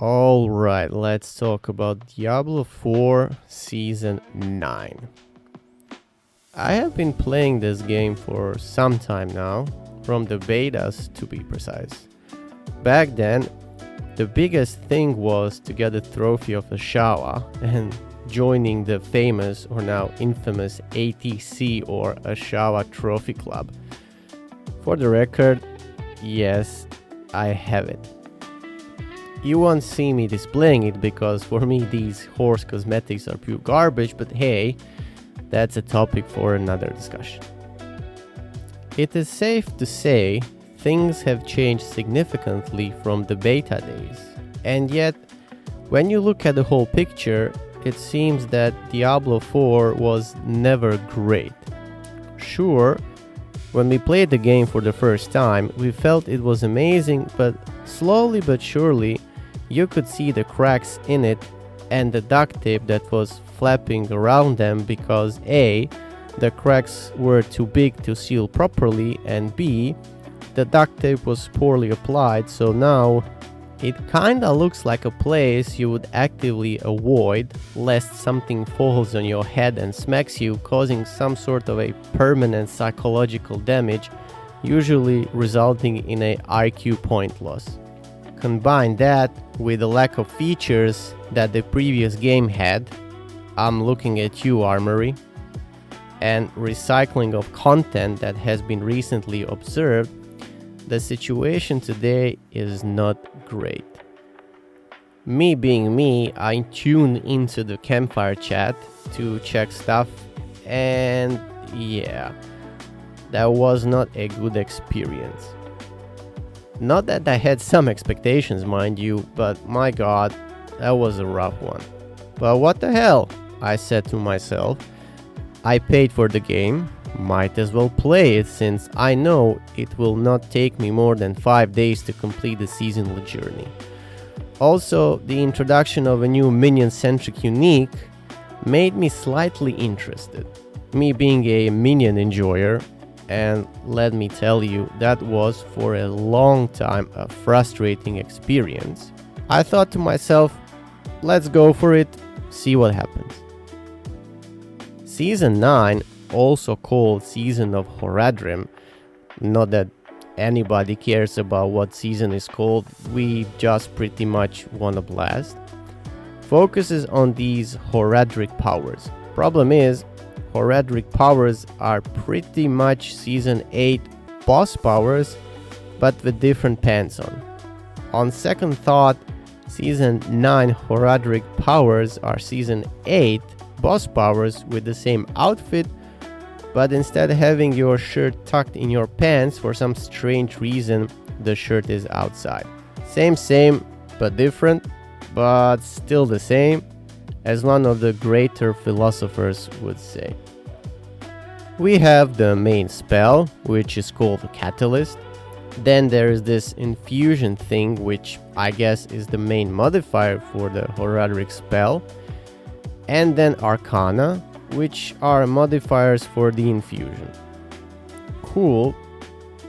Alright, let's talk about Diablo 4 Season 9. I have been playing this game for some time now, from the betas to be precise. Back then, the biggest thing was to get a trophy of a Shawa and joining the famous or now infamous ATC or Ashawa Trophy Club. For the record, yes, I have it. You won't see me displaying it because for me these horse cosmetics are pure garbage, but hey, that's a topic for another discussion. It is safe to say things have changed significantly from the beta days, and yet when you look at the whole picture, it seems that Diablo 4 was never great. Sure, when we played the game for the first time, we felt it was amazing, but slowly but surely you could see the cracks in it and the duct tape that was flapping around them because A, the cracks were too big to seal properly, and B, the duct tape was poorly applied, so now it kinda looks like a place you would actively avoid lest something falls on your head and smacks you, causing some sort of a permanent psychological damage, usually resulting in a IQ point loss. Combine that with the lack of features that the previous game had, I'm looking at you, Armory, and recycling of content that has been recently observed, the situation today is not great. Me being me, I tuned into the campfire chat to check stuff, and yeah, that was not a good experience. Not that I had some expectations, mind you, but my god, that was a rough one. But what the hell, I said to myself. I paid for the game, might as well play it since I know it will not take me more than 5 days to complete the seasonal journey. Also, the introduction of a new minion-centric unique made me slightly interested. Me being a minion enjoyer, and let me tell you, that was for a long time a frustrating experience. I thought to myself, let's go for it, see what happens. Season 9, also called Season of Horadrim, not that anybody cares about what season is called, we just pretty much wanna blast, focuses on these Horadric powers. Problem is, Horadric powers are pretty much Season 8 boss powers, but with different pants on. On second thought, Season 9 Horadric powers are Season 8 boss powers with the same outfit, but instead of having your shirt tucked in your pants, for some strange reason, the shirt is outside. Same, but different, but still the same, as one of the greater philosophers would say. We have the main spell, which is called the Catalyst. Then there is this infusion thing, which I guess is the main modifier for the Horadric spell. And then Arcana, which are modifiers for the infusion. Cool,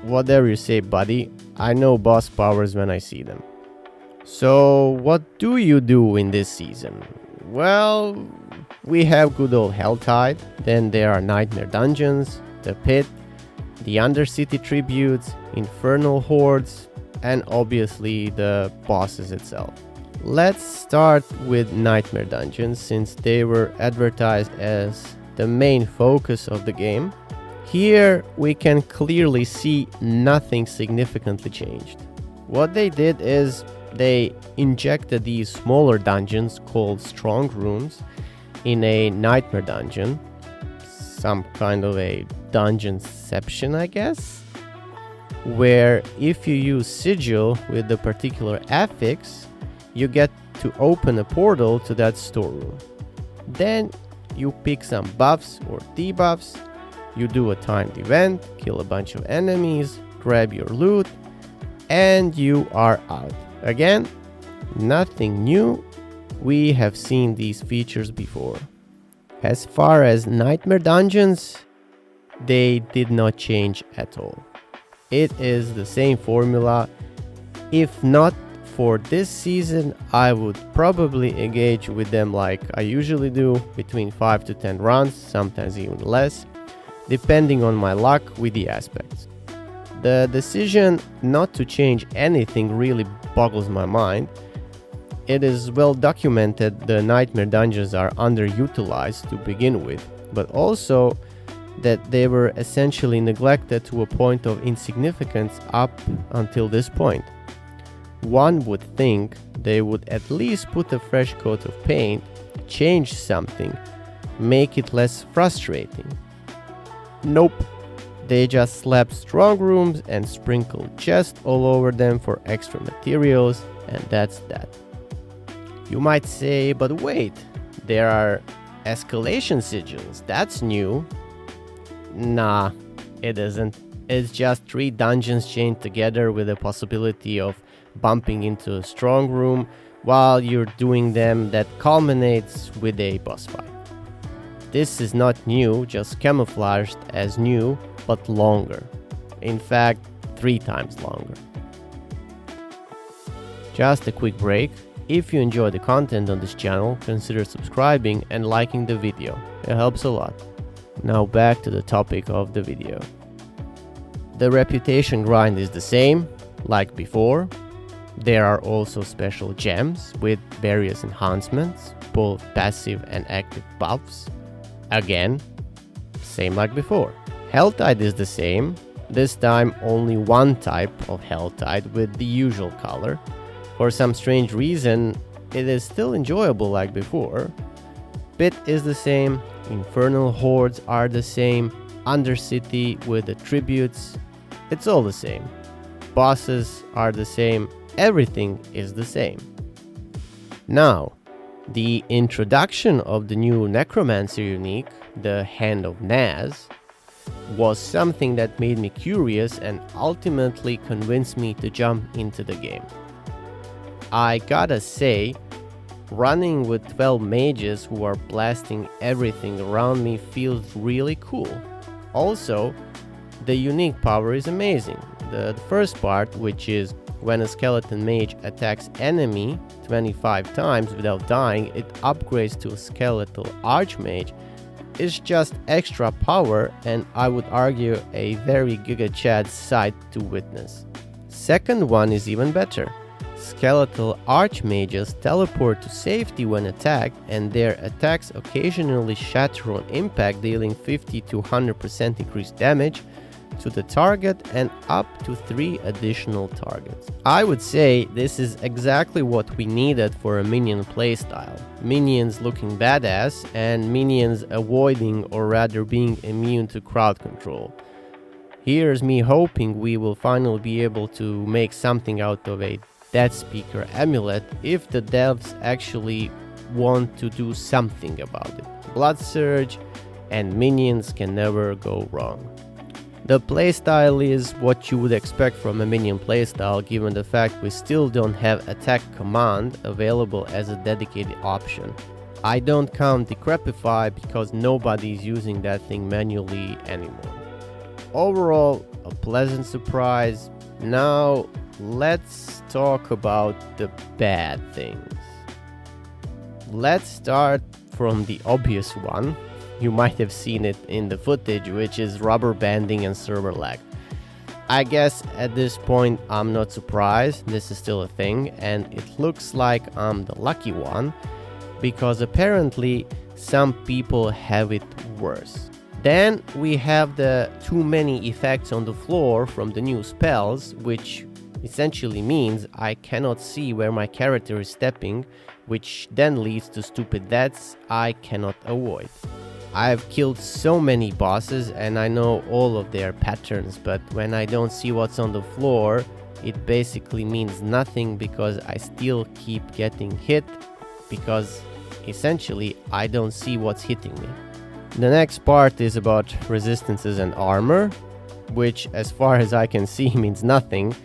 whatever you say, buddy. I know boss powers when I see them. So what do you do in this season? Well, we have good old Helltide, then there are Nightmare Dungeons, the Pit, the Undercity Tributes, Infernal Hordes, and obviously the bosses itself. Let's start with Nightmare Dungeons since they were advertised as the main focus of the game. Here we can clearly see nothing significantly changed. What they did is they injected these smaller dungeons called Strong Rooms in a Nightmare Dungeon, some kind of a dungeonception, I guess, where if you use Sigil with the particular affix, you get to open a portal to that storeroom. Then you pick some buffs or debuffs, you do a timed event, kill a bunch of enemies, grab your loot, and you are out. Again, nothing new, we have seen these features before. As far as Nightmare Dungeons, they did not change at all. It is the same formula, if not for this season, I would probably engage with them like I usually do, between 5 to 10 runs, sometimes even less, depending on my luck with the aspects. The decision not to change anything really boggles my mind. It is well documented the nightmare dungeons are underutilized to begin with, but also that they were essentially neglected to a point of insignificance up until this point. One would think they would at least put a fresh coat of paint, change something, make it less frustrating. Nope, they just slapped strong rooms and sprinkled chests all over them for extra materials, and that's that. You might say, but wait, there are escalation sigils, that's new. Nah, it isn't. It's just 3 dungeons chained together with the possibility of bumping into a strong room while you're doing them that culminates with a boss fight. This is not new, just camouflaged as new, but longer. In fact, 3 times longer. Just a quick break. If you enjoy the content on this channel, consider subscribing and liking the video. It helps a lot. Now back to the topic of the video. The reputation grind is the same, like before. There are also special gems with various enhancements, both passive and active buffs. Again, same like before. Hell Tide is the same, this time only one type of Hell Tide with the usual color. For some strange reason, it is still enjoyable like before. Bit is the same, Infernal Hordes are the same, Undercity with the tributes, it's all the same. Bosses are the same, everything is the same. Now, the introduction of the new Necromancer unique, the Hand of Naz, was something that made me curious and ultimately convinced me to jump into the game. I gotta say, running with 12 mages who are blasting everything around me feels really cool. Also, the unique power is amazing. The first part, which is when a skeleton mage attacks enemy 25 times without dying, it upgrades to a skeletal archmage, is just extra power, and I would argue a very Giga Chad sight to witness. Second one is even better. Skeletal archmages teleport to safety when attacked, and their attacks occasionally shatter on impact, dealing 50 to 100% increased damage to the target and up to 3 additional targets. I would say this is exactly what we needed for a minion playstyle. Minions looking badass and minions avoiding or rather being immune to crowd control. Here's me hoping we will finally be able to make something out of a Death Speaker amulet if the devs actually want to do something about it. Blood Surge and minions can never go wrong. The playstyle is what you would expect from a minion playstyle, given the fact we still don't have attack command available as a dedicated option. I don't count Decrepify because nobody is using that thing manually anymore. Overall, a pleasant surprise. Now, let's talk about the bad things. Let's start from the obvious one. You might have seen it in the footage, which is rubber banding and server lag. I guess at this point I'm not surprised, this is still a thing, and it looks like I'm the lucky one, because apparently some people have it worse. Then we have the too many effects on the floor from the new spells, which essentially means I cannot see where my character is stepping, which then leads to stupid deaths I cannot avoid. I've killed so many bosses and I know all of their patterns, but when I don't see what's on the floor, it basically means nothing because I still keep getting hit because essentially I don't see what's hitting me. The next part is about resistances and armor, which as far as I can see means nothing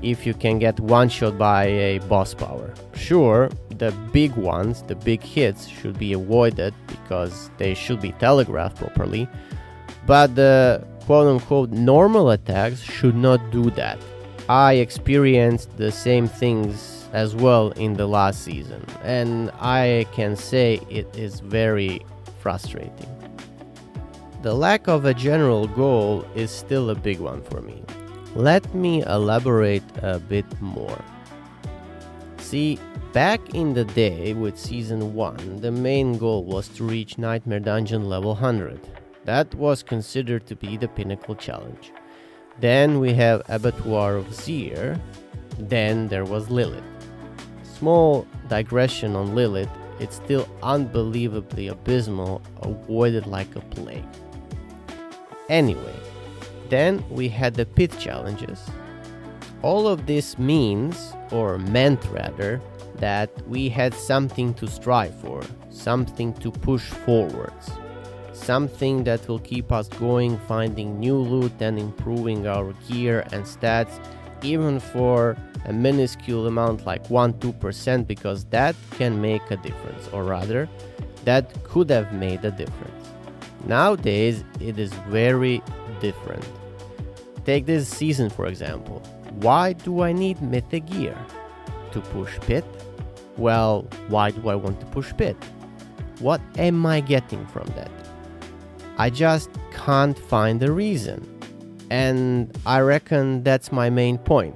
if you can get one shot by a boss power. Sure, the big ones, the big hits should be avoided because they should be telegraphed properly, but the quote-unquote normal attacks should not do that. I experienced the same things as well in the last season, and I can say it is very frustrating. The lack of a general goal is still a big one for me. Let me elaborate a bit more. See, back in the day with Season 1, the main goal was to reach Nightmare Dungeon level 100. That was considered to be the pinnacle challenge. Then we have Abattoir of Zir. Then there was Lilith. Small digression on Lilith, it's still unbelievably abysmal, avoided like a plague. Anyway, then we had the pit challenges. All of this means, or meant rather, that we had something to strive for, something to push forwards, something that will keep us going, finding new loot and improving our gear and stats, even for a minuscule amount like 1-2%, because that can make a difference, or rather, that could have made a difference. Nowadays, it is very different. Take this season for example. Why do I need mythic gear? To push pit? Well, why do I want to push pit? What am I getting from that? I just can't find a reason. And I reckon that's my main point.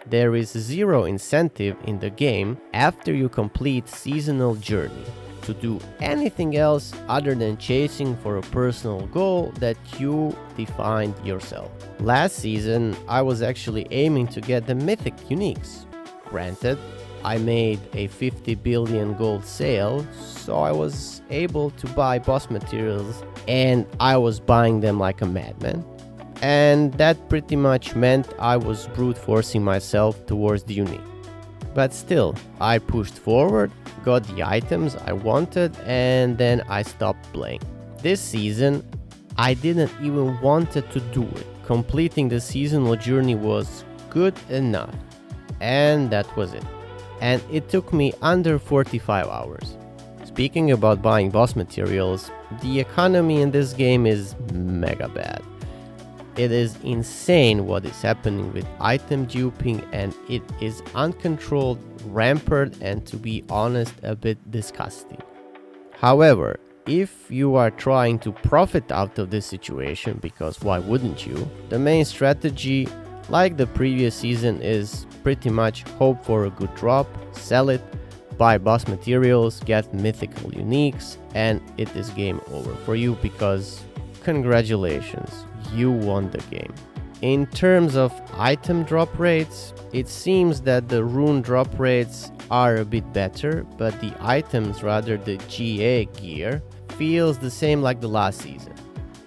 There is zero incentive in the game after you complete seasonal journey to do anything else other than chasing for a personal goal that you defined yourself. Last season, I was actually aiming to get the mythic uniques. Granted, I made a 50 billion gold sale, so I was able to buy boss materials, and I was buying them like a madman. And that pretty much meant I was brute forcing myself towards the unique. But still, I pushed forward, got the items I wanted, and then I stopped playing. This season, I didn't even wanted to do it. Completing the seasonal journey was good enough, and that was it. And it took me under 45 hours. Speaking about buying boss materials, the economy in this game is mega bad. It is insane what is happening with item duping, and it is uncontrolled, rampant, and to be honest, a bit disgusting. However, if you are trying to profit out of this situation, because why wouldn't you, the main strategy, like the previous season, is pretty much hope for a good drop, sell it, buy boss materials, get mythical uniques, and it is game over for you, because congratulations, you won the game. In terms of item drop rates, it seems that the rune drop rates are a bit better, but the items, rather the GA gear, feels the same like the last season.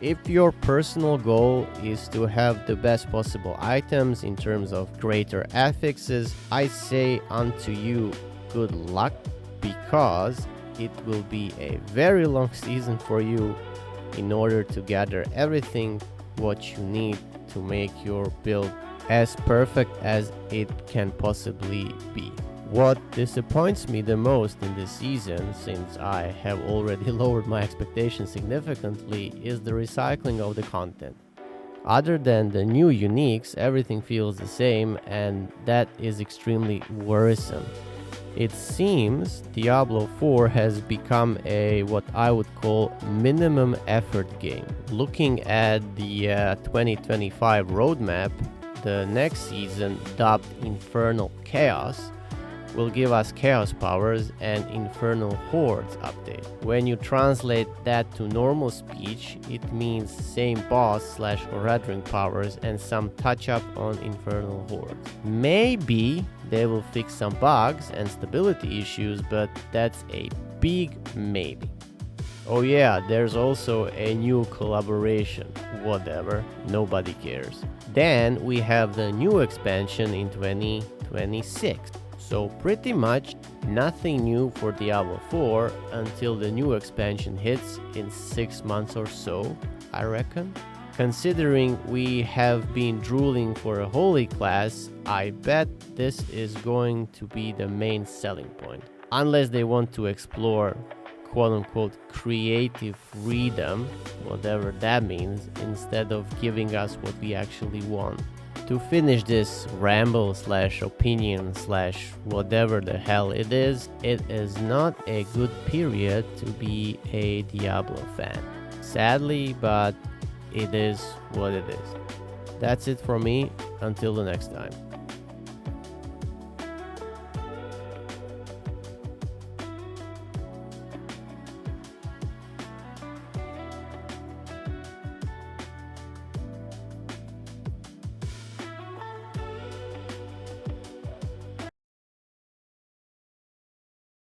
If your personal goal is to have the best possible items in terms of greater affixes, I say unto you good luck, because it will be a very long season for you in order to gather everything what you need to make your build as perfect as it can possibly be. What disappoints me the most in this season, since I have already lowered my expectations significantly, is the recycling of the content. Other than the new uniques, everything feels the same, and that is extremely worrisome. It seems Diablo 4 has become a what I would call minimum effort game. Looking at the 2025 roadmap, the next season, dubbed Infernal Chaos, will give us Chaos powers and Infernal Hordes update. When you translate that to normal speech, it means same boss / Horadrim powers and some touch up on Infernal Hordes. Maybe they will fix some bugs and stability issues, but that's a big maybe. Oh yeah, there's also a new collaboration. Whatever, nobody cares. Then we have the new expansion in 2026. So pretty much nothing new for Diablo 4 until the new expansion hits in 6 months or so, I reckon. Considering we have been drooling for a holy class, I bet this is going to be the main selling point. Unless they want to explore quote-unquote creative freedom, whatever that means, instead of giving us what we actually want. to finish this ramble slash opinion slash whatever the hell it is not a good period to be a Diablo fan. Sadly, but it is what it is. That's it from me. Until the next time.